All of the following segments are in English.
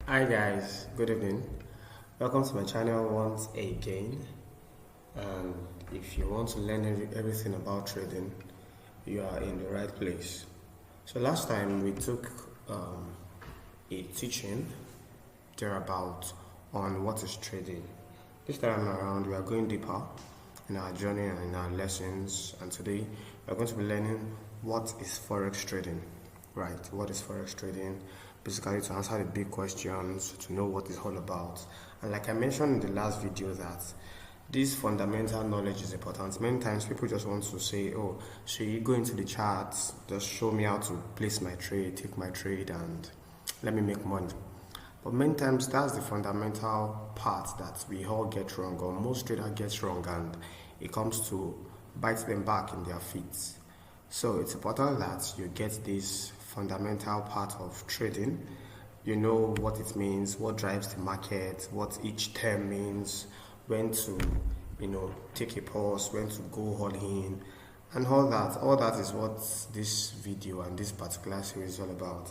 Hi guys, good evening. Welcome to my channel once again. And if you want to learn everything about trading, you are in the right place. So last time we took a teaching thereabout on what is trading. This time around we are going deeper in our journey and in our lessons, and today we are going to be learning what is Forex trading. Right, what is Forex trading? Basically to answer the big questions, to know what it's all about. And like I mentioned in the last video, that this fundamental knowledge is important. Many times people just want to say, oh, so you go into the charts, just show me how to place my trade, take my trade, and let me make money. But many times that's the fundamental part that we all get wrong, or most traders get wrong, and it comes to bite them back in their feet. So it's important that you get this fundamental part of trading. You know what it means, what drives the market, what each term means, when to, take a pause, when to go all in, and all that. All that is what this video and this particular series is all about.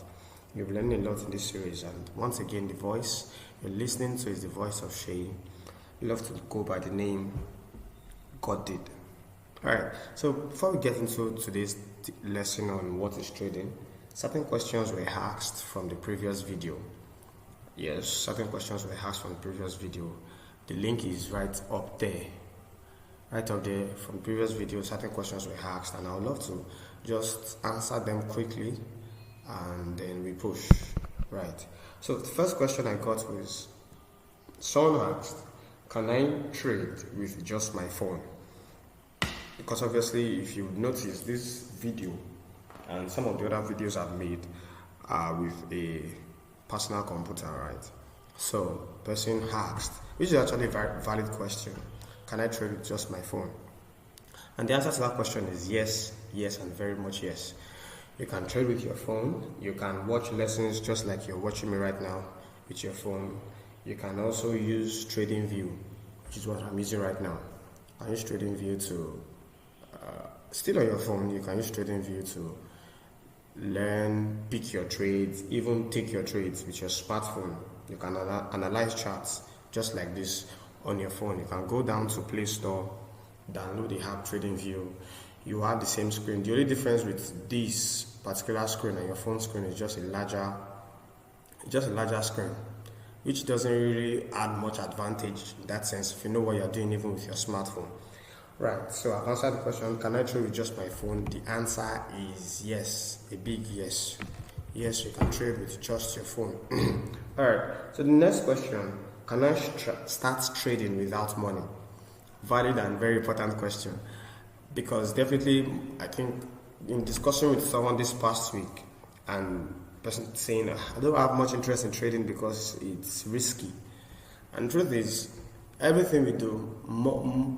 You've learned a lot in this series, and once again, the voice you're listening to is the voice of Seyi. You love to go by the name God did. Alright, so before we get into today's lesson on what is trading, certain questions were asked from the previous video. Yes, certain questions were asked from the previous video. The link is right up there. Right up there from the previous video, certain questions were asked, and I would love to just answer them quickly and then we push. Right. So the first question I got was, someone asked, can I trade with just my phone? Because obviously, if you notice, this video and some of the other videos I've made are with a personal computer, right? So, person asked, which is actually a very valid question, can I trade with just my phone? And the answer to that question is yes, yes, and very much yes. You can trade with your phone. You can watch lessons just like you're watching me right now with your phone. You can also use TradingView, which is what I'm using right now. I use TradingView to still on your phone. You can use TradingView to learn, pick your trades, even take your trades with your smartphone. You can analyze charts just like this on your phone. You can go down to Play Store, download the app TradingView. You have the same screen. The only difference with this particular screen and your phone screen is just a larger screen, which doesn't really add much advantage in that sense if you know what you're doing even with your smartphone. Right, so I've answered the question, can I trade with just my phone? The answer is yes, a big yes. Yes, you can trade with just your phone. Alright, so the next question, can I start trading without money? Valid and very important question. Because definitely, I think, in discussing with someone this past week, and person saying, I don't have much interest in trading because it's risky. And the truth is, everything we do,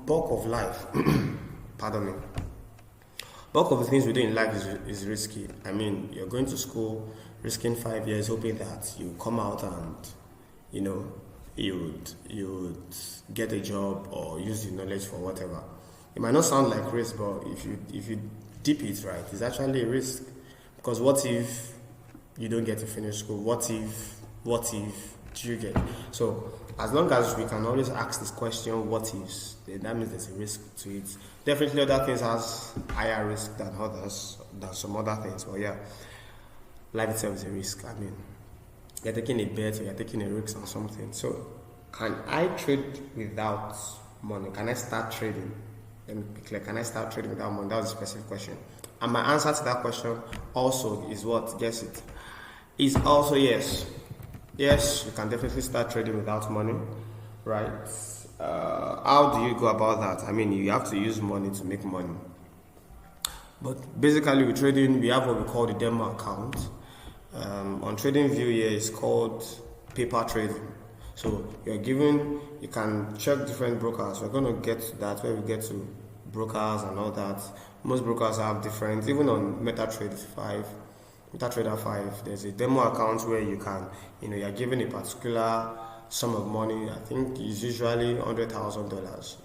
bulk of life, pardon me, bulk of the things we do in life is risky. I mean, you're going to school, risking 5 years, hoping that you come out and, you'd get a job or use the knowledge for whatever. It might not sound like risk, but if you dip it right, it's actually a risk. Because what if you don't get to finish school? What if do you get? So as long as we can always ask this question, what ifs, then that means there's a risk to it. Definitely other things has higher risk than others, than some other things. But yeah, life itself is a risk. I mean, you're taking a bet, you're taking a risk on something. So can I trade without money? Can I start trading? Let me be clear. Can I start trading without money? That was a specific question. And my answer to that question also is what? Guess it. Is also yes. Yes, you can definitely start trading without money, right? How do you go about that? I mean, you have to use money to make money. But basically with trading, we have what we call the demo account. On TradingView here, it's called paper trading. So you can check different brokers. We're going to get to that when we get to brokers and all that. Most brokers have different, even on MetaTrader 5, there's a demo account where you can, you're given a particular sum of money. I think it's usually $100,000.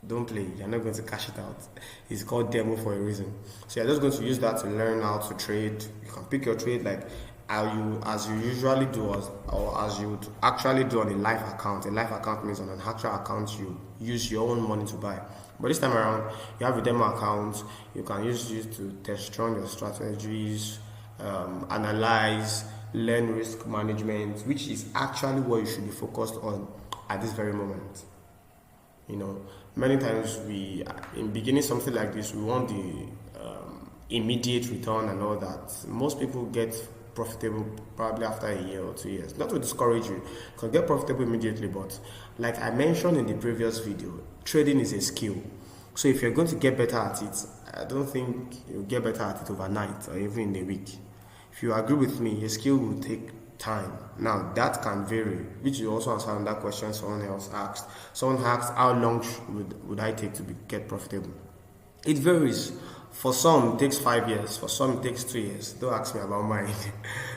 Don't play, you're not going to cash it out. It's called demo for a reason. So you're just going to use that to learn how to trade. You can pick your trade like as you usually do, or as you would actually do on a live account. A live account means on an actual account you use your own money to buy. But this time around, you have a demo account. You can use it to test run your strategies, analyze, learn risk management, which is actually what you should be focused on at this very moment. Many times in beginning something like this, we want the immediate return and all that. Most people get profitable probably after a year or 2 years. Not to discourage you, you can get profitable immediately, but like I mentioned in the previous video, trading is a skill. So if you're going to get better at it, I don't think you'll get better at it overnight or even in a week. If you agree with me, a skill will take time. Now that can vary, which is also answer that question someone else asked. Someone asked, how long would I take to get profitable? It varies. For some it takes 5 years, for some it takes 2 years. Don't ask me about mine.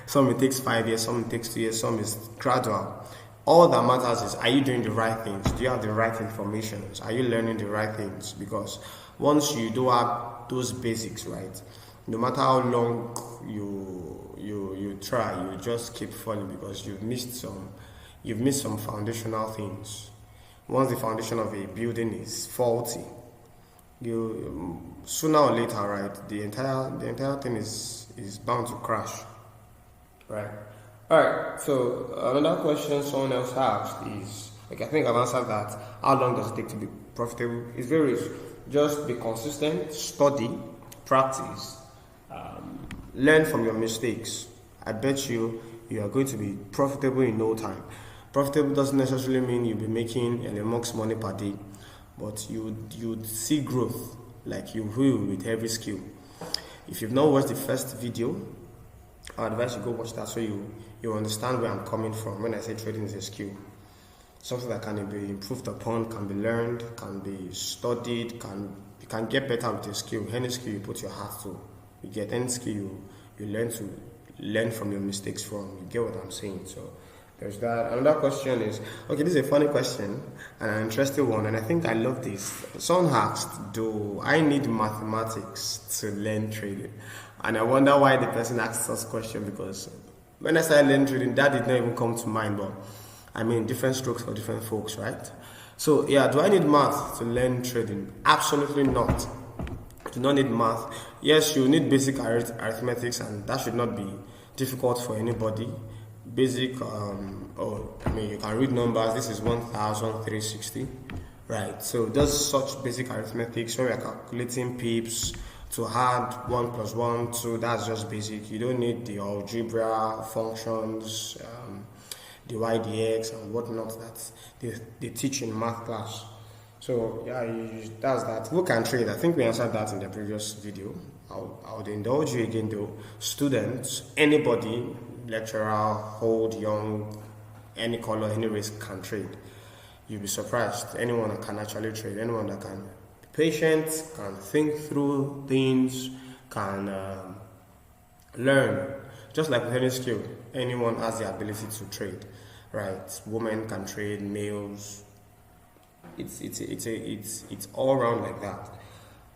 Some it takes 5 years, some it takes 2 years, some is gradual. All that matters is, are you doing the right things? Do you have the right information? Are you learning the right things? Because once you do have those basics right, no matter how long you try, you just keep falling because you've missed some foundational things. Once the foundation of a building is faulty, you sooner or later, right, the entire thing is bound to crash, right? All right. So another question someone else asked is, I think I've answered that. How long does it take to be profitable? It varies. Just be consistent, study, practice, learn from your mistakes. I bet you are going to be profitable in no time. Profitable doesn't necessarily mean you'll be making Elon Musk's money per day, but you'd see growth like you will with every skill. If you've not watched the first video, I advise you go watch that so you understand where I'm coming from when I say trading is a skill. Something that can be improved upon, can be learned, can be studied, you can get better with a skill. Any skill you put your heart to, you get any skill you learn from your mistakes from. You get what I'm saying? So there's that. Another question is, okay, this is a funny question and an interesting one, and I think I love this. Someone asked, do I need mathematics to learn trading? And I wonder why the person asked this question, because when I started learning trading, that did not even come to mind, but I mean, different strokes for different folks, right? So yeah, do I need math to learn trading? Absolutely not. Do not need math. Yes, you need basic arithmetics, and that should not be difficult for anybody. Basic, you can read numbers. This is 1,360, right? So does such basic arithmetics, when we are calculating pips, to add 1 plus 1, 2, that's just basic. You don't need the algebra functions, the y, dx, and whatnot that they teach in math class. So yeah, that's that. Who can trade? I think we answered that in the previous video. I would indulge you again though. Students, anybody, lecturer, old, young, any color, any race can trade. You'll be surprised. Anyone that can actually trade, anyone that can be patient, can think through things, can learn. Just like with any skill, anyone has the ability to trade, right? Women can trade, males. It's all around like that.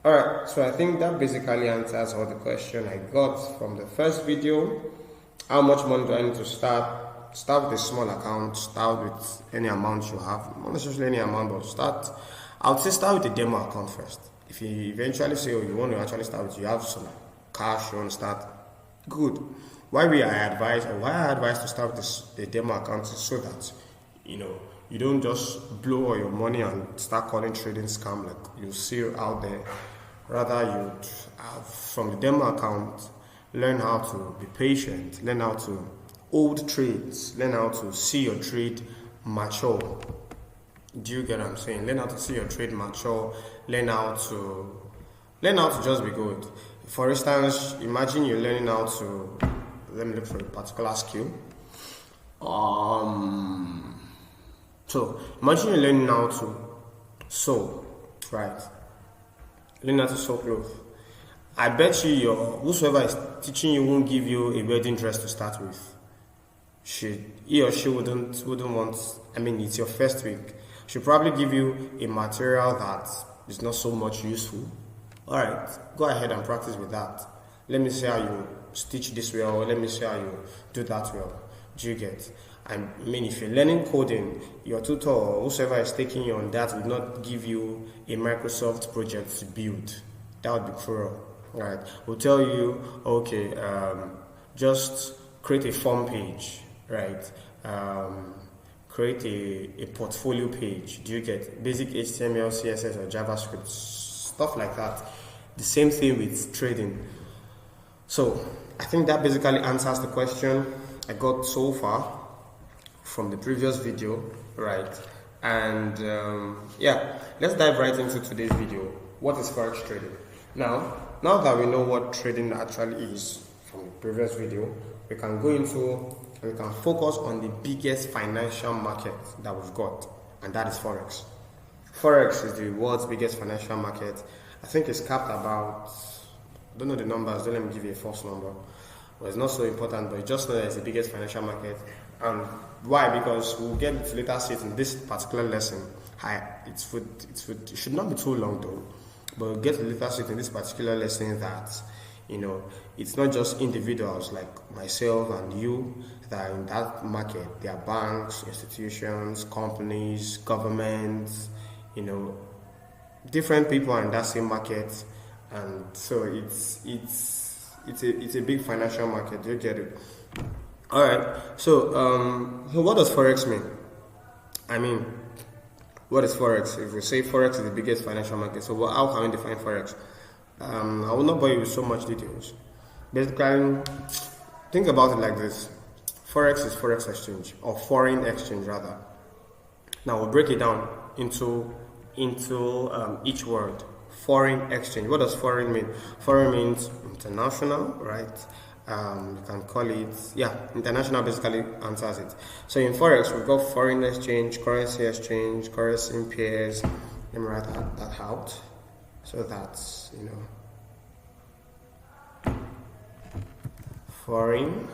All right, so I think that basically answers all the question I got from the first video. How much money do I need to start? Start with a small account. Start with any amount you have. Not necessarily any amount, but I would say start with a demo account first. If you eventually say, oh, you want to actually start with, you have some cash, you want to start, good. Why I advise to start with the demo account is so that you don't just blow all your money and start calling trading scam like you see out there. Rather, you have from the demo account, learn how to be patient, learn how to hold trades, learn how to see your trade mature. Do you get what I'm saying? Learn how to see your trade mature, learn how to just be good. For instance, imagine you're learning how to, let me look for a particular skill. So imagine you're learning how to sew, right? Learn how to sew clothes. I bet you whosoever is teaching you won't give you a wedding dress to start with. He or she wouldn't want. I mean, it's your first week. She'll probably give you a material that is not so much useful. All right, go ahead and practice with that. Let me see how you stitch this way, or let me see how you do that well. Do you get? I mean, if you're learning coding, your tutor or whoever is taking you on that will not give you a Microsoft project to build. That would be cruel, right? We'll tell you, okay, just create a form page, right? Create a portfolio page. Do you get basic HTML, CSS, or JavaScript, stuff like that? The same thing with trading. So I think that basically answers the question I got so far from the previous video, right? And yeah, let's dive right into today's video. What is Forex trading? Now that we know what trading actually is from the previous video, we can go into and we can focus on the biggest financial market that we've got, and that is Forex. Forex is the world's biggest financial market. I think it's capped about, I don't know the numbers, don't let me give you a false number. Well, it's not so important, but just know that it's the biggest financial market. And why? Because we'll get to later see it in this particular lesson. It should not be too long though, but we'll get to later see it in this particular lesson that, you know, it's not just individuals like myself and you that are in that market. There are banks, institutions, companies, governments, you know, different people are in that same market, and so it's a big financial market. Do you get it? All right. So what does Forex mean? I mean, what is Forex? If we say Forex is the biggest financial market, so how can we define Forex? I will not bore you with so much details. Basically, think about it like this: Forex is forex exchange, or foreign exchange rather. Now we'll break it down into each word. Foreign exchange. What does foreign mean? Foreign means international, right? You can call it, international basically answers it. So in Forex, we've got foreign exchange, currency pairs. Let me write that out. So that's, you know, foreign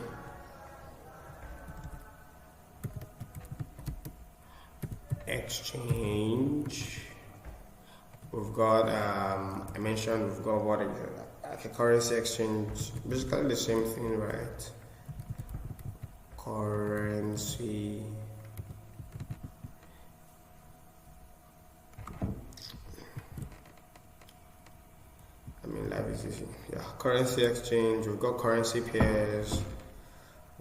exchange. We've got, I mentioned we've got what is it? Like a currency exchange, basically the same thing, right? Currency. I mean, life is easy. Yeah, currency exchange. We've got currency pairs.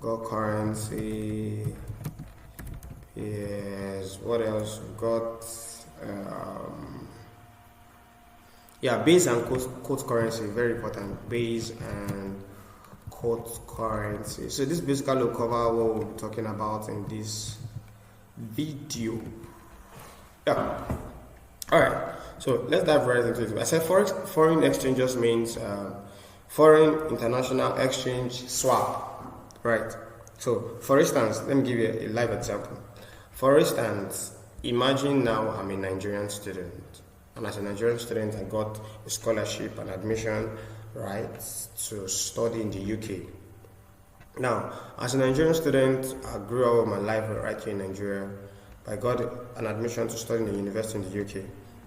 Got currency pairs. What else? We've got. Base and quote currency, very important. Base and quote currency. So this basically will cover what we'll be talking about in this video. Yeah. All right. So let's dive right into it. I said foreign exchange just means foreign international exchange swap, right? So for instance, let me give you a live example. For instance, imagine now I'm a Nigerian student. And as a Nigerian student, I got a scholarship and admission, right, to study in the UK. Now, as a Nigerian student, I grew up my life right here in Nigeria. I got an admission to study in the university in the UK.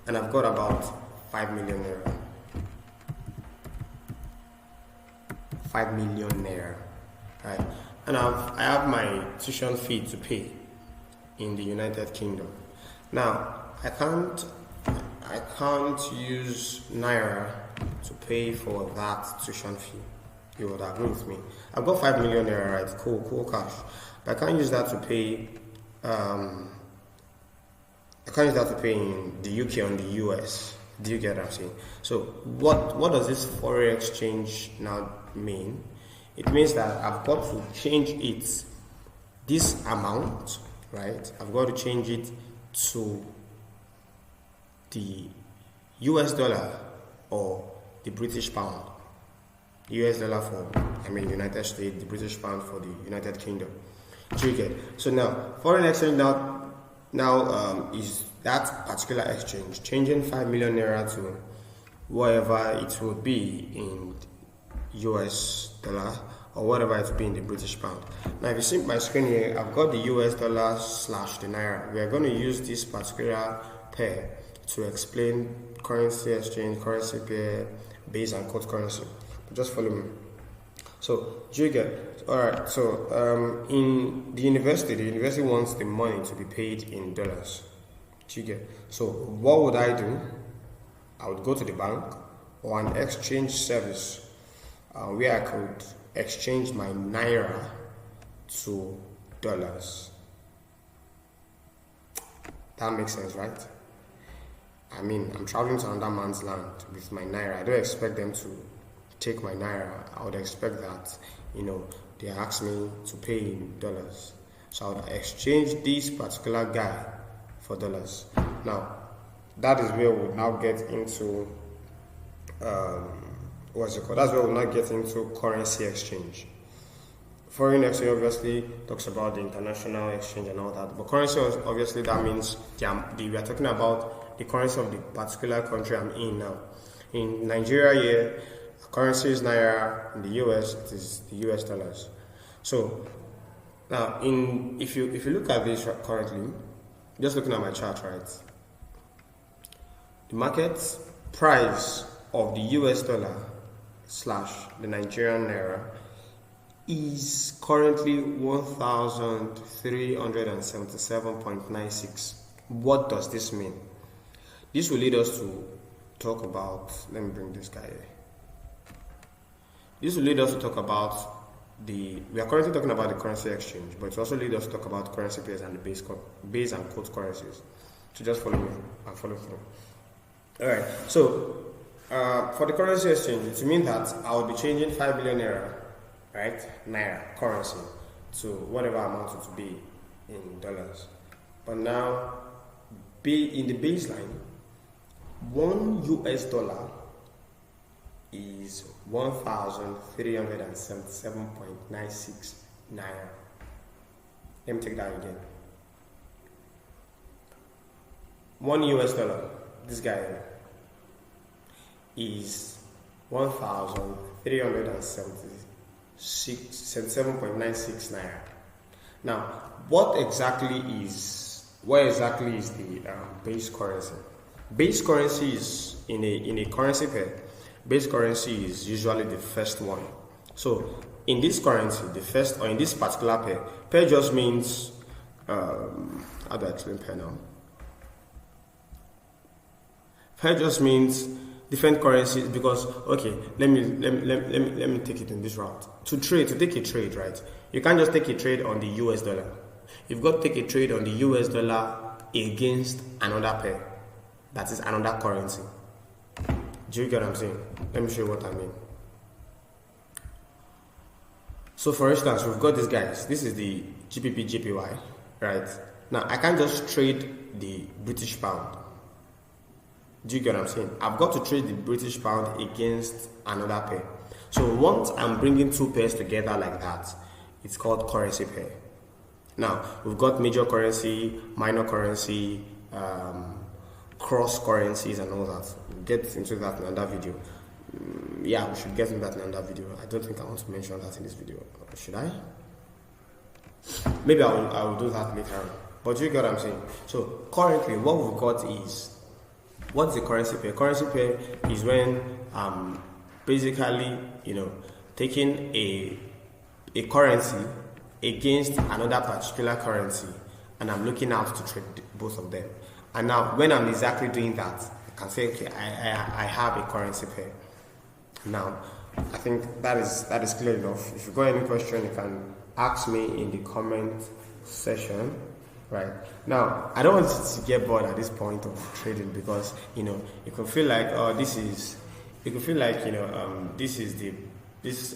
And I've got about 5 million naira. 5 million naira, right? And I have my tuition fee to pay in the United Kingdom. Now, I can't use naira to pay for that tuition fee. You would agree with me. I've got 5 million naira, right? Cool cash. But I can't use that to pay. I can't use that to pay in the UK or in the US. Do you get what I'm saying? So what does this foreign exchange now mean? It means that I've got to change it, this amount, right? I've got to change it to the US dollar or the British pound. US dollar for, United States, the British pound for the United Kingdom. Do you get? So now, foreign exchange now is that particular exchange, changing 5 million naira to whatever it would be in US dollar or whatever it would be in the British pound. Now, if you see my screen here, I've got the US dollar / the naira. We are going to use this particular pair to explain currency exchange, currency pair, base and quote currency. Just follow me. So do you get? All right. So in the university wants the money to be paid in dollars. Do you get? So what would I do? I would go to the bank or an exchange service where I could exchange my naira to dollars. That makes sense, right? I mean, I'm traveling to another man's land with my naira. I don't expect them to take my naira. I would expect that, they ask me to pay in dollars. So I would exchange this particular guy for dollars. Now, that is where we'll now get into, what's it called? That's where we'll now get into currency exchange. Foreign exchange obviously talks about the international exchange and all that, but currency obviously that means we are talking about the currency of the particular country I'm in now. In Nigeria here, currency is naira. In the US, it is the US dollars. So now, if you look at this currently, just looking at my chart, right? The market price of the US dollar / the Nigerian naira is currently 1,377.96. What does this mean? This will lead us to talk about, let me bring this guy here. This will lead us to talk about we are currently talking about the currency exchange, but it also leads us to talk about currency pairs and the base and quote currencies. So just follow me and follow through. Alright, so for the currency exchange, it means that I will be changing 5 billion naira, right? Naira currency to whatever amount it to be in dollars. But now, in the baseline, $1 is 1,377.96 naira. Let me take that again. $1, this guy here, is 1,377.96 naira. Now, what exactly is the base currency? Base currency is in a currency pair. Base currency is usually the first one. So in this currency, the first, or in this particular pair just means how do I explain pair now? Pair just means different currencies, because okay, let me take it in this route. To take a trade, right? You can't just take a trade on the US dollar. You've got to take a trade on the US dollar against another pair. That is another currency. Do you get what I'm saying? Let me show you what I mean. So for instance, we've got these guys. This is the GBP JPY, right? Now I can't just trade the British pound. Do you get what I'm saying? I've got to trade the British pound against another pair. So once I'm bringing two pairs together like that, it's called currency pair. Now we've got major currency, minor currency, cross currencies and all that. We'll get into that in another video. Yeah, we should get into that in another video. I don't think I want to mention that in this video. Should I? Maybe I will do that later on. But you get what I'm saying? So currently what we've got is, what's the currency pair? Currency pair is when basically, taking a currency against another particular currency, and I'm looking out to trade both of them. And now, when I'm exactly doing that, I can say, okay, I have a currency pair. Now, I think that is clear enough. If you've got any question, you can ask me in the comment section. Right now, I don't want you to get bored at this point of trading, because you can feel like, oh, this is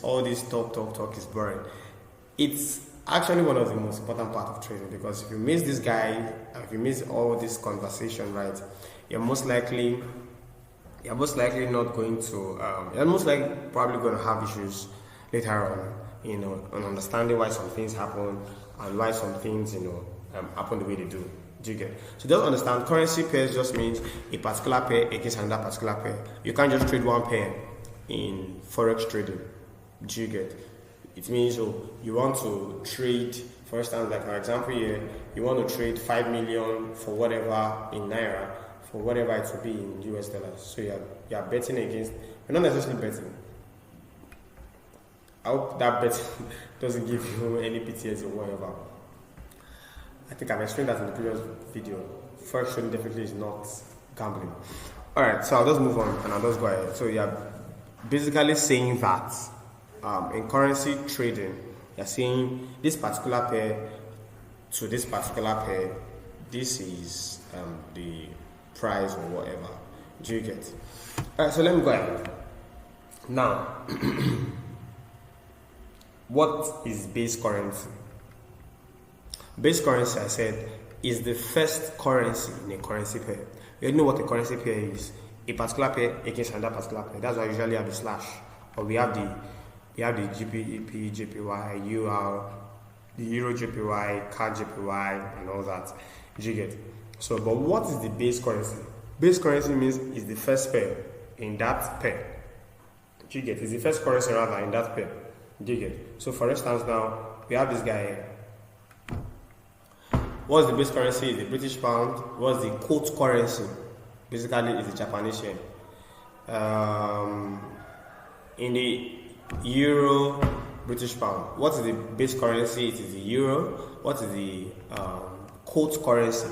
all this talk is boring. It's actually one of the most important part of trading, because if you miss this guy, if you miss all this conversation, right, you're most likely not going to you're most likely probably going to have issues later on, on understanding why some things happen and why some things happen the way they do. Do you get? So just understand, currency pairs just means a particular pair against another particular pair. You can't just trade one pair in Forex trading. Do you get? It means you want to trade, for instance, like for example here, you want to trade 5 million for whatever in naira, for whatever it will be in US dollars. So you're betting against, you're not necessarily betting. I hope that bet doesn't give you any PTSD or whatever. I think I've explained that in the previous video. Forex trading definitely is not gambling. Alright, so I'll just move on and I'll just go ahead. So you're basically saying that in currency trading, you're saying this particular pair to this particular pair, this is the price or whatever. Do you get? Alright, so let me go ahead. Now, what is base currency? Base currency, I said, is the first currency in a currency pair. You know what a currency pair is? A particular pair against another particular pair. That's why I usually have the slash, or we have the GBP, JPY, UR, the Euro JPY, CAD JPY, and all that. Do you get? So, but what is the base currency? Base currency means is the first pair in that pair. Do you get? It's the first currency rather in that pair. Do you get? So, for instance, now we have this guy here. What's the base currency? Is the British pound. What's the quote currency? Basically, is the Japanese yen. In the Euro, British pound. What is the base currency? It is the Euro. What is the quote currency?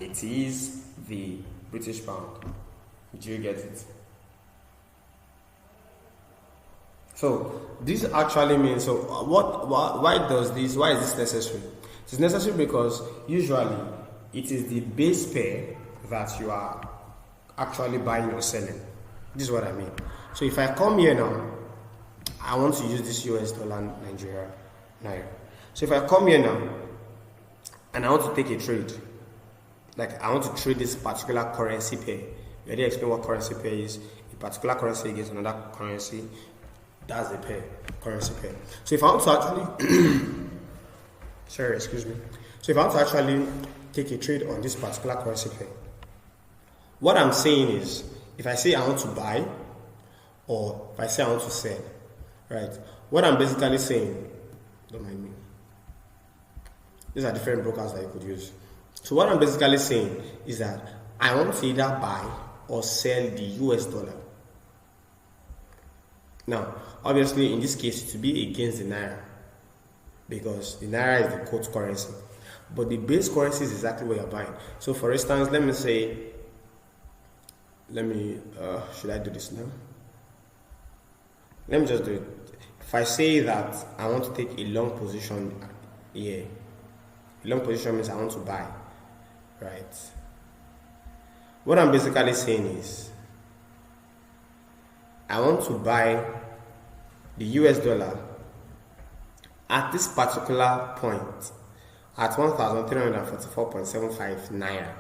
It is the British pound. Do you get it? So this actually means, so why is this necessary? It is necessary because usually it is the base pair that you are actually buying or selling. This is what I mean. So if I come here now, I want to use this US dollar Nigeria Naira. So if I come here now and I want to take a trade, like I want to trade this particular currency pair. We already explain what currency pair is. A particular currency against another currency. That's the pair, currency pair. So if I want to actually sorry, excuse me. So if I want to actually take a trade on this particular currency pair, what I'm saying is, if I say I want to buy, or if I say I want to sell, right? What I'm basically saying, don't mind me. These are different brokers that you could use. So what I'm basically saying is that I want to either buy or sell the US dollar. Now, obviously, in this case, it will be against the Naira, because the Naira is the quote currency. But the base currency is exactly what you're buying. So for instance, let me say, should I do this now? Let me just do it. If I say that I want to take a long position here, a long position means I want to buy, right? What I'm basically saying is, I want to buy the US dollar at this particular point at 1,344.75 Naira.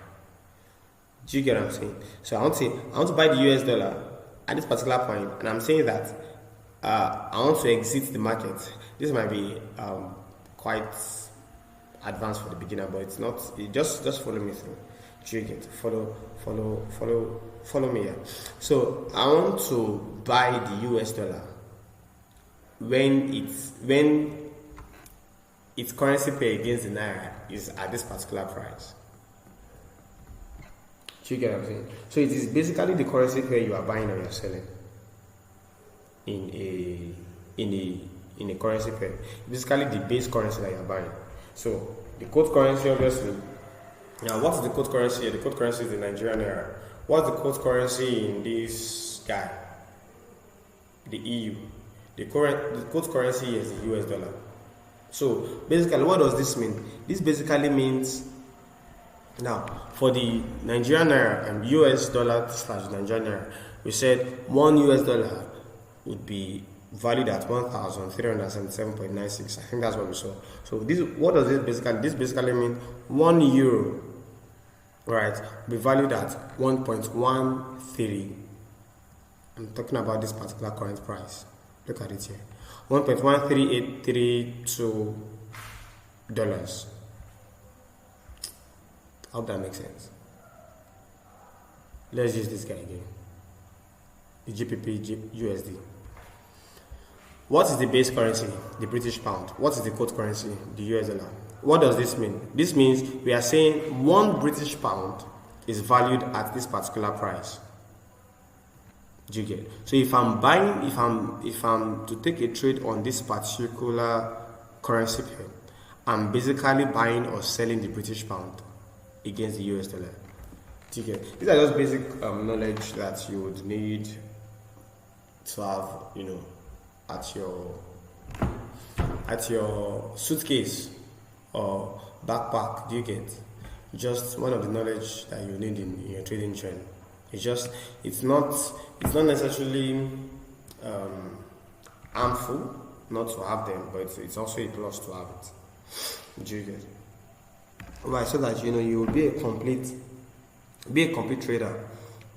Do you get what I'm saying? So I want to buy the US dollar at this particular point, and I'm saying that I want to exit the market. This might be quite advanced for the beginner, but it's not. Just follow me through. Do you get? Follow me here. So I want to buy the US dollar when its currency pair against the Naira is at this particular price. Do you get what I'm saying? So it is basically the currency pair you are buying or you're selling in a currency pair. Basically the base currency that you're buying. So the quote currency, obviously. Now, what is the quote currency? The quote currency is the Nigerian Naira. What's the quote currency in this guy? The EU. The quote currency is the US dollar. So basically, what does this mean? This basically means, now for the Nigerian Naira and US dollar / Nigerian Naira, we said $1 US would be valued at 1,377.96. I think that's what we saw. So this, what does this basically? This basically means €1, right, will be valued at 1.13. I'm talking about this particular current price. Look at it here, $1.13832. I hope that makes sense. Let's use this guy again. The GBP USD. What is the base currency? The British pound. What is the quote currency? The US dollar. What does this mean? This means we are saying 1 British pound is valued at this particular price. Do you get? So if I'm buying, if I'm to take a trade on this particular currency pair, I'm basically buying or selling the British pound against the US dollar. Do you get? These are just basic knowledge that you would need to have, at your suitcase or backpack. Do you get? Just one of the knowledge that you need in your trading journey. It's not necessarily harmful not to have them, but it's also a plus to have it. Do you get? Right, so that you will be a complete trader,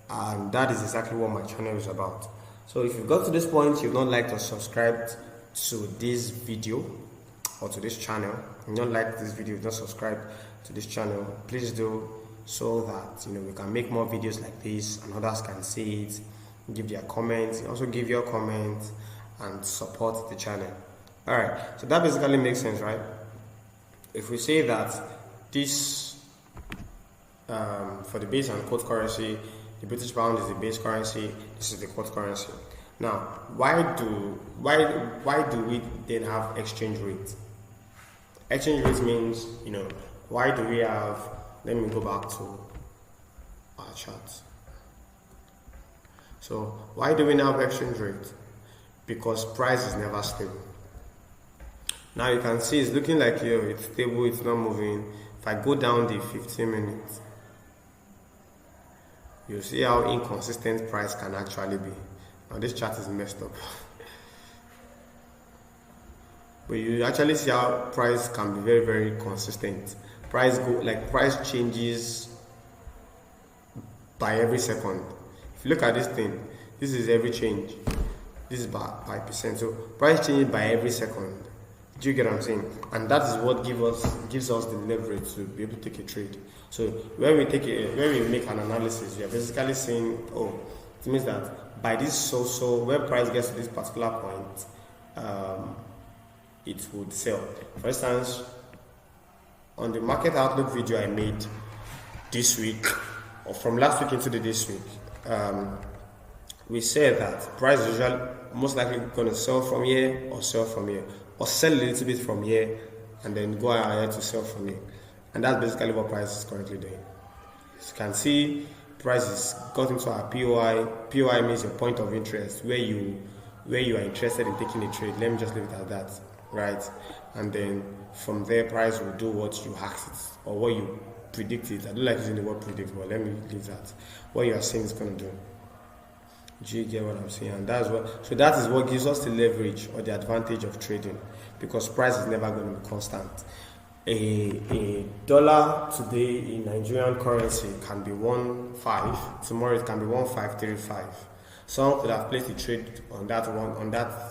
and that is exactly what my channel is about. So if you've got to this point, you've not liked or subscribed to this video or to this channel, you don't like this video, you've not subscribed to this channel, please do, so that we can make more videos like this and others can see it, give their comments, also give your comments and support the channel. Alright, so that basically makes sense, right? If we say that this for the base and quote currency, the British pound is the base currency, this is the quote currency. Now, why do we then have exchange rate? Exchange rate means, why do we have, let me go back to our charts. So why do we now have exchange rate? Because price is never stable. Now you can see it's looking like it's stable, it's not moving. If I go down the 15 minutes, you see how inconsistent price can actually be. Now this chart is messed up. But you actually see how price can be very, very consistent. Price changes by every second. If you look at this thing, this is every change. This is by percent. So price changes by every second. Do you get what I'm saying? And that is what gives us the leverage to be able to take a trade. So when we make an analysis, we are basically saying, it means that by this when price gets to this particular point, it would sell. For instance, on the market outlook video I made this week, or from last week into this week, we said that price is usually most likely going to sell from here or sell from here, or sell a little bit from here and then go ahead to sell from here. And that's basically what price is currently doing. As you can see, price has got into our POI. POI means your point of interest, where you are interested in taking a trade. Let me just leave it at that, right? And then from there, price will do what you asked it or what you predicted. I don't like using the word predict, but let me leave that. What you are saying is going to do. Do you get what I'm saying? And that is what gives us the leverage or the advantage of trading, because price is never going to be constant. A dollar today in Nigerian currency can be 1.5. Tomorrow it can be 1.535. Someone could have placed a trade on that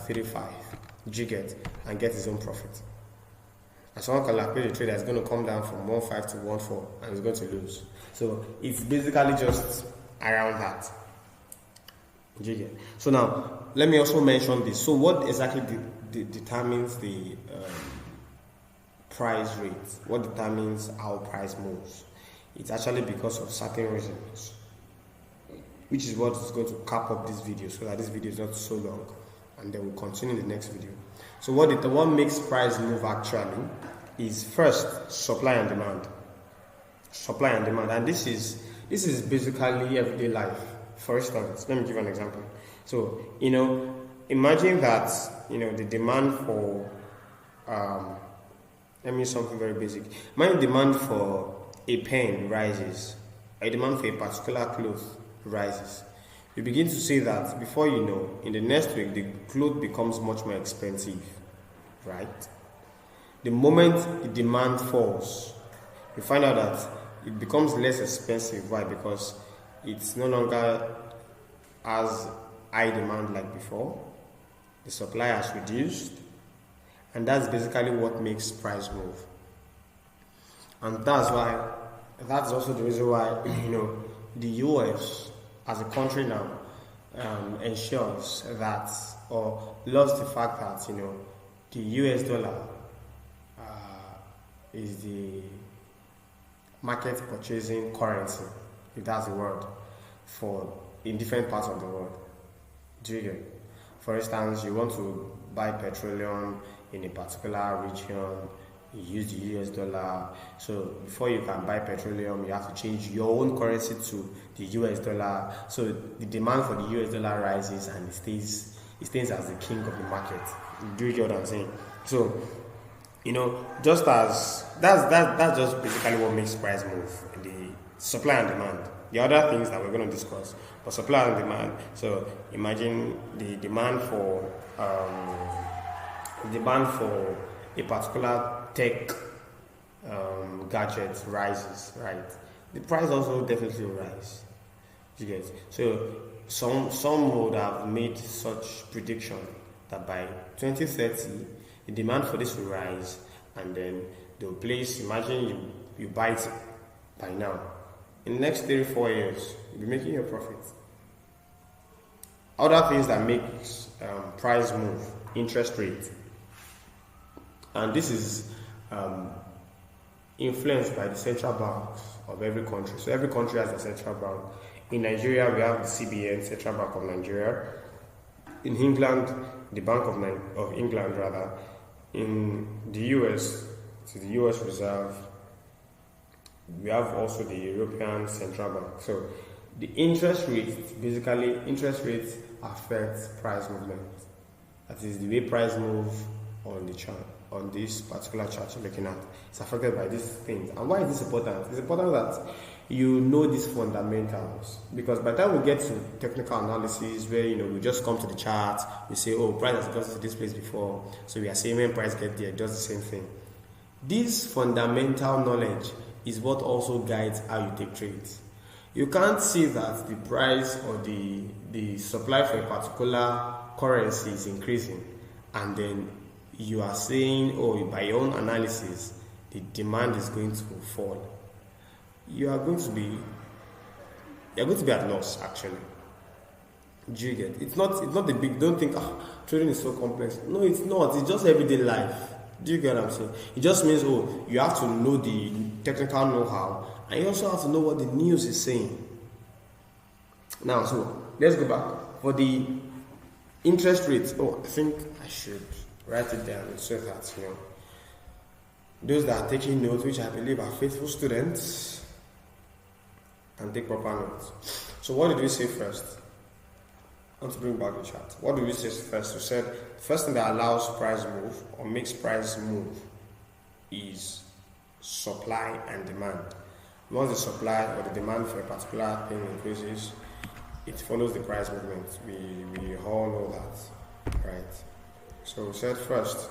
35. Do you get? And get his own profit. And someone can have placed a trade that's going to come down from 1.5 to 1.4 and is going to lose. So it's basically just around that. Do you get? So now let me also mention this. So what exactly determines the price rate? What determines how price moves? It's actually because of certain reasons, which is what is going to cap up this video, so that this video is not so long, and then we'll continue in the next video. So what makes price move actually is first supply and demand. Supply and demand, and this is basically everyday life. For instance, let me give an example. So imagine that the demand for let me use something very basic. Imagine demand for a pen rises, a demand for a particular cloth rises. You begin to see that before you know, in the next week, the cloth becomes much more expensive, right? The moment the demand falls, you find out that it becomes less expensive. Why? Because it's no longer as high demand like before. The supply has reduced, and that's basically what makes price move. And that's also the reason why the US as a country now ensures that, or loves the fact that the US dollar is the market purchasing currency, if that's the word, in different parts of the world. Do you get? For instance, you want to buy petroleum in a particular region, you use the US dollar. So before you can buy petroleum, you have to change your own currency to the US dollar. So the demand for the US dollar rises and it stays as the king of the market. Do you get what I'm saying? So just as that's just basically what makes price move, the supply and demand. The other things that we're going to discuss, but supply and demand. So imagine the demand for a particular tech gadget rises, right? The price also definitely will rise. You get? So some would have made such prediction that by 2030 the demand for this will rise, and then they'll place. Imagine you buy it by now. In the next 3-4 years, you'll be making your profit. Other things that make price move: interest rate, and this is influenced by the central banks of every country. So every country has a central bank. In Nigeria, we have the CBN, Central Bank of Nigeria. In England, the Bank of England rather. In the US, to the US Reserve. We have also the European Central Bank. So the interest rates affect price movement. That is the way price move on the chart, on this particular chart you're looking at. It's affected by these things. And why is this important? It's important that you know these fundamentals, because by the time we get to technical analysis, where we just come to the chart, we say, oh, price has got to this place before, so we are saying when price gets there, it does the same thing. This fundamental knowledge is what also guides how you take trades. You can't see that the price or the supply for a particular currency is increasing, and then you are saying, oh, by your own analysis, the demand is going to fall. You are going to be at loss, actually. Do you get? It's not the big. Don't think trading is so complex. No, it's not. It's just everyday life. Do you get what I'm saying? It just means, you have to know the technical know-how, and you also have to know what the news is saying. Now, so let's go back for the interest rates. I think I should write it down so that those that are taking notes, which I believe are faithful students, can take proper notes. So what did we say first? I want to bring back the chart. What did we say first? We said the first thing that allows price move or makes price move is supply and demand. Once the supply or the demand for a particular thing increases, it follows the price movement. We all know that, right? So we said first,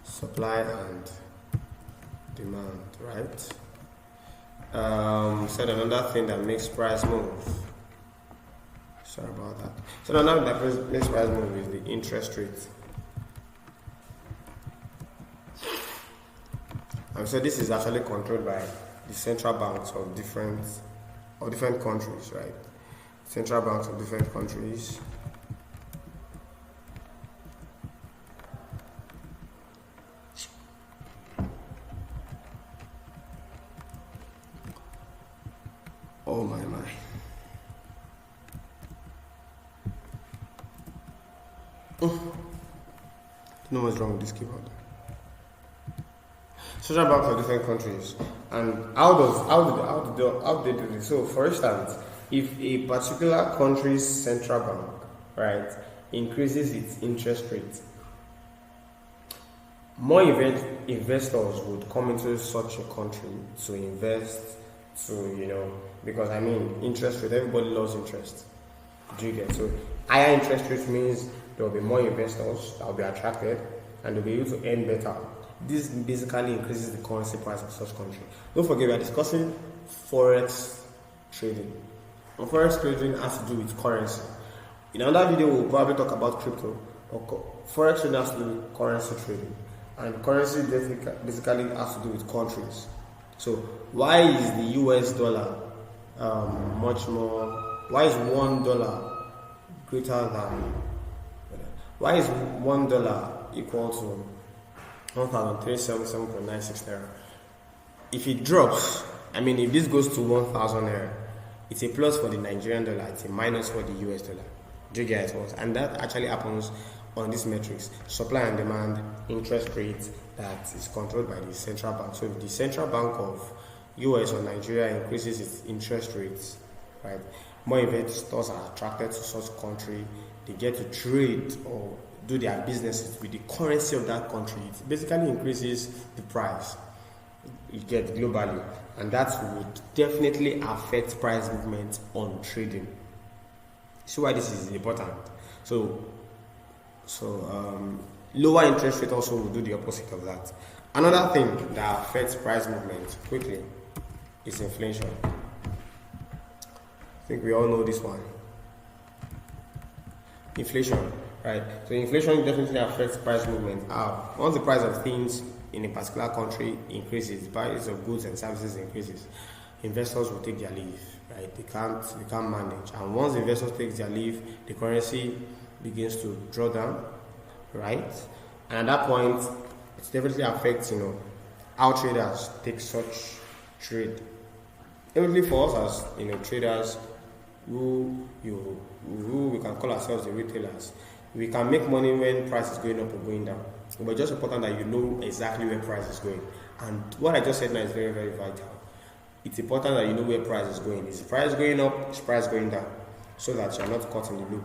supply and demand, right? Said another thing that makes price move. Sorry about that. So another thing that makes price move is the interest rate. And so this is actually controlled by the central banks of different countries, right? Central banks of different countries. Oh my. No what's wrong with this keyboard. Central banks of different countries, and how do they do this? So, for instance, if a particular country's central bank, right, increases its interest rate, more investors would come into such a country to invest, because interest rate, everybody loves interest. Do you get? So higher interest rate means there will be more investors that will be attracted, and they'll be able to earn better. This basically increases the currency price of such country. Don't forget, we are discussing Forex trading. And Forex trading has to do with currency. In another video, we'll probably talk about crypto. Forex trading has to do with currency trading. And currency basically has to do with countries. So why is the US dollar much more? Why is $1 greater than? Why is $1 equal to 1,377.96 naira? If it drops, if this goes to 1,000 naira, It's a plus for the Nigerian dollar, it's a minus for the US dollar. Do you get what? And that actually happens on these metrics: supply and demand, interest rates, that is controlled by the central bank. So if the central bank of US or Nigeria increases its interest rates, right, more investors are attracted to such country. They get to trade or do their businesses with the currency of that country. It basically increases the price you get globally, and that would definitely affect price movement on trading. See why this is important. So lower interest rate also will do the opposite of that. Another thing that affects price movement quickly is inflation. I think we all know this one. Inflation, right? So inflation definitely affects price movement. Once the price of things in a particular country increases, the price of goods and services increases, investors will take their leave, right? They can't manage. And once investors take their leave, the currency begins to draw down, right? And at that point, it definitely affects, how traders take such trade. Definitely for us as traders, who we can call ourselves the retailers, we can make money when price is going up or going down. But it's just important that you know exactly where price is going. And what I just said now is very, very vital. It's important that you know where price is going. Is the price going up? Is price going down? So that you're not caught in the loop.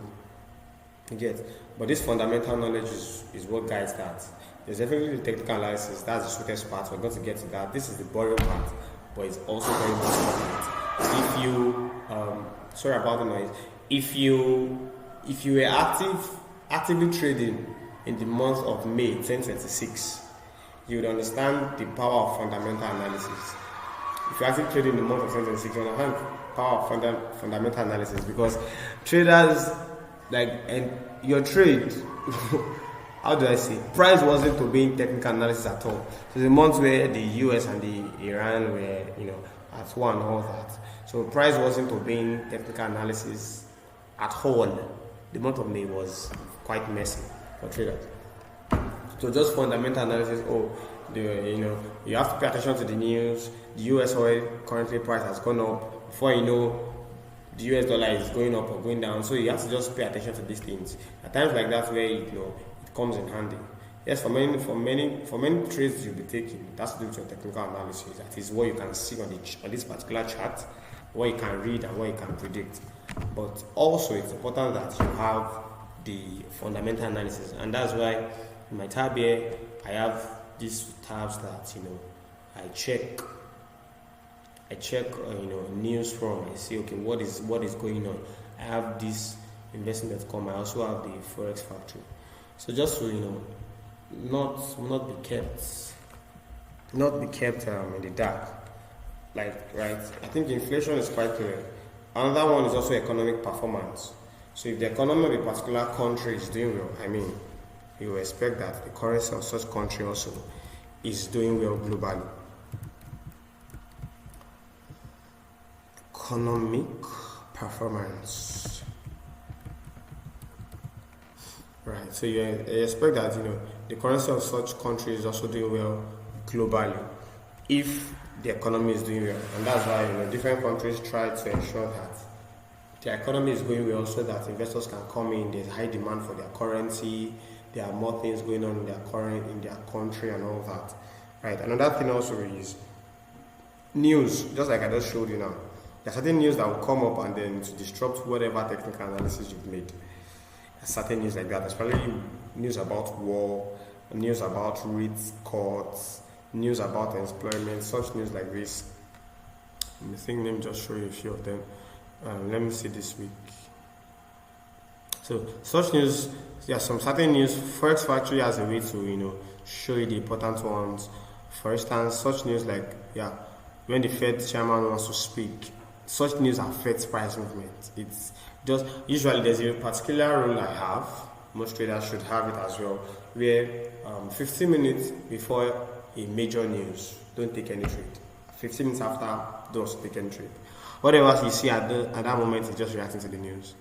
You get? But this fundamental knowledge is what guides that. There's definitely the technical analysis. That's the sweetest part. We're going to get to that. This is the boring part, but it's also very much important. If you sorry about the noise. If you were actively trading in the month of May 2026, you would understand the power of fundamental analysis. If you're actively trading in the month of 2026, you understand the power of fundamental analysis, because traders, and your trade, how do I say, price wasn't obeying technical analysis at all. So the months where the US and the Iran were, at war and all that. So price wasn't obeying technical analysis at all. The month of May was quite messy for traders. So just fundamental analysis. You have to pay attention to the news. The US oil currently price has gone up. Before you know, the US dollar is going up or going down. So you have to just pay attention to these things. At times like that, where it comes in handy. Yes, for many trades you'll be taking, that's to do with your technical analysis. That is what you can see on this particular chart, what you can read and what you can predict. But also it's important that you have the fundamental analysis, and that's why in my tab here I have these tabs that I check news from. I see, okay, what is going on. I have this investing.com. I also have the Forex factory. So just to not be kept in the dark, right? I think inflation is quite clear. Another one is also economic performance. So if the economy of a particular country is doing well, you expect that the currency of such country also is doing well globally. Economic performance. Right, so you expect that the currency of such country is also doing well globally if the economy is doing well, and that's why different countries try to ensure that the economy is going well so that investors can come in. There's high demand for their currency. There are more things going on in their country and all that. Right. Another thing also is news, just like I just showed you now. There are certain news that will come up and then to disrupt whatever technical analysis you've made. Certain news like that, especially news about war, news about rates cuts, news about employment, such news like this. I think let me just show you a few of them. Let me see this week. So such news, there are some certain news. Forex Factory has a way to show you the important ones. For instance, such news like when the Fed chairman wants to speak, such news affects price movement. It's just usually there's a particular rule I have. Most traders should have it as well, where 15 minutes before a major news, don't take any trade. 15 minutes after, don't take any trade. Whatever you see at that moment is just reacting to the news.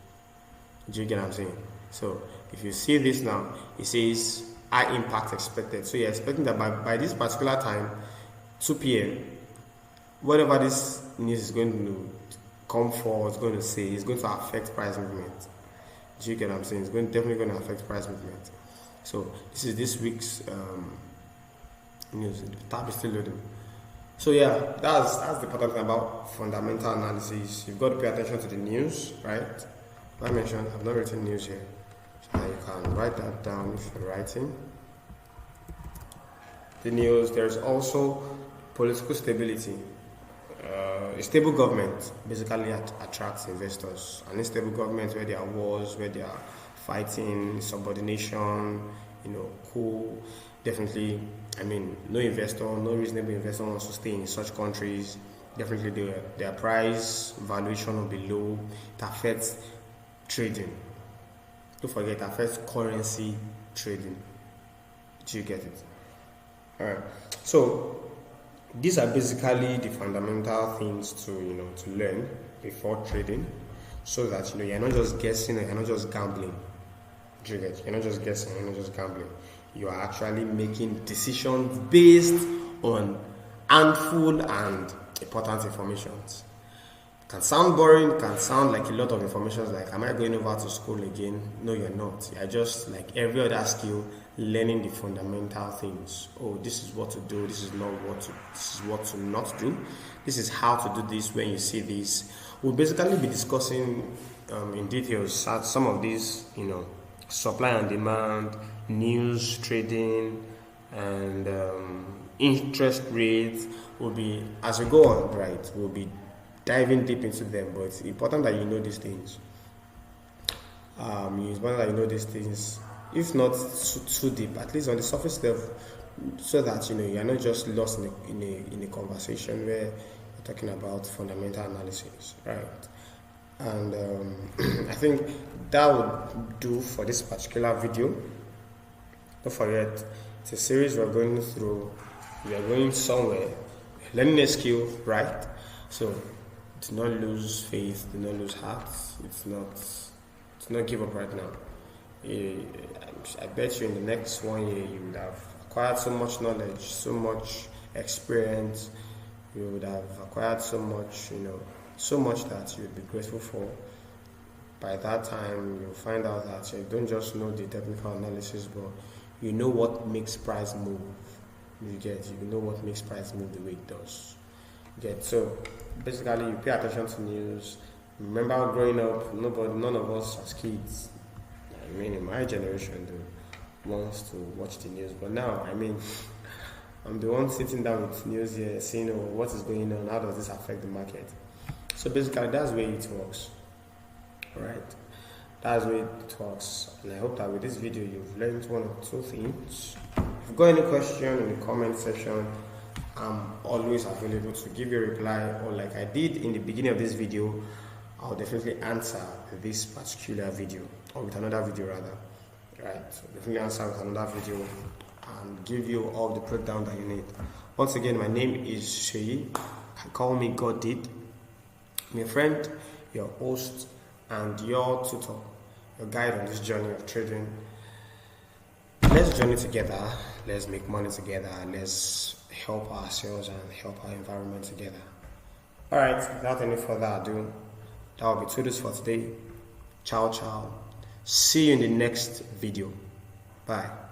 Do you get what I'm saying? So if you see this now, it says high impact expected. So you're expecting that by this particular time, 2 p.m., whatever this news is going to come for, it's going to say, it's going to affect price movement. Do you get what I'm saying? It's definitely going to affect price movement. So this is this week's news. The tab is still loading. So yeah, that's the important thing about fundamental analysis. You've got to pay attention to the news, right? Like I mentioned, I've not written news here. So you can write that down if you're writing. The news, there's also political stability. A stable government basically attracts investors. An unstable government where there are wars, where there are fighting, subordination, coup, definitely, no investor, no reasonable investor wants to stay in such countries. Definitely their price valuation will be low. It affects trading. Don't forget, it affects currency trading. Do you get it? Alright. So these are basically the fundamental things to learn before trading, so that you're not just guessing, or you're not just gambling. Do you get? You're not just guessing, you're not just gambling. You are actually making decisions based on handful and important information. Can sound boring, can sound like a lot of information, like, am I going over to school again? No, you're not. You're just like every other skill, learning the fundamental things. Oh, this is what to do, this is what to not do. This is how to do this when you see this. We'll basically be discussing in details some of these, supply and demand, news, trading, and interest rates. Will be, as we go on, right, we'll be diving deep into them, but it's important that you know these things. It's important that you know these things, if not too deep, at least on the surface level, so that you're not just lost in a conversation where you're talking about fundamental analysis, right? And I think that would do for this particular video. Don't forget, it's a series we're going through. We are going somewhere, learning a skill, right? So do not lose faith, do not lose heart. It's not give up right now. I bet you in the next 1 year you would have acquired so much knowledge, so much experience. You would have acquired so much, so much that you would be grateful for. By that time, you'll find out that you don't just know the technical analysis, but you know what makes price move. You know what makes price move the way it does. So basically, you pay attention to news. Remember, growing up, none of us as kids, in my generation, wants to watch the news. But now, I'm the one sitting down with news here, saying, what is going on? How does this affect the market? So basically, that's the way it works. Right? That's the way it works. And I hope that with this video, you've learned one or two things. If you've got any question in the comment section, I'm always available to give you a reply, or like I did in the beginning of this video, I'll definitely answer this particular video, or with another video rather. Right? So definitely answer with another video and give you all the breakdown that you need. Once again, my name is Seyi. Call me God Did. I'm your friend, your host, and your tutor, your guide on this journey of trading. Let's journey together. Let's make money together. Let's help ourselves and help our environment together. Alright, without any further ado, that will be toodles for today. Ciao, ciao. See you in the next video. Bye.